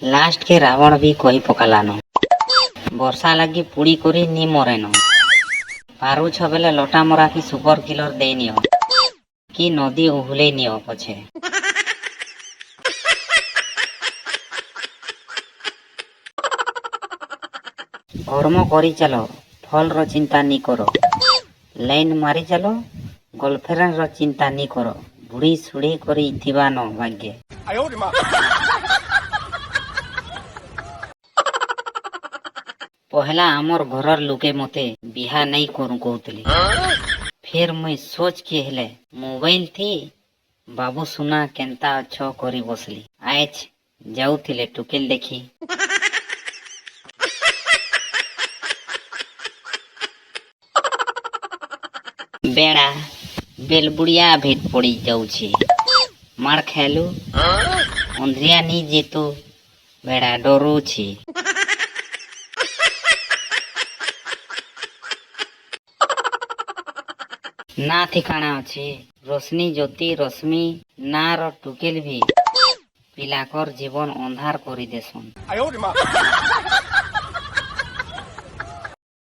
Last के रावण भी कही पकालान वर्षा लगी पुड़ी करी नी मरेन पारुछ बेले लटा मरा की सुपर किलर दे नियो कि नदी उहुले नियो पछे कर्म करी चलो फल रो चिंता नी करो लाइन मारी चलो गर्लफ्रेंड रो चिंता नी करो बुढ़ी सुड़ी करी थिबा न भाग्य पहला आमर घरर लोके मते बिहा नहीं करू कहतली फिर मुई सोच के हेले मोबाइल थी बाबू सुना केंता अच्छो करी बसली आज जाऊथिले टुकेल देखी बेड़ा बेलबुड़िया भेट पड़ी जाऊछी मार खेलू अंधरिया नी जेतु बेड़ा डरू छी ना ठिकाना अच्छे रोशनी ज्योति रश्मि ना रो टुकेल भी पिलाकर जीवन अंधार करी देसन।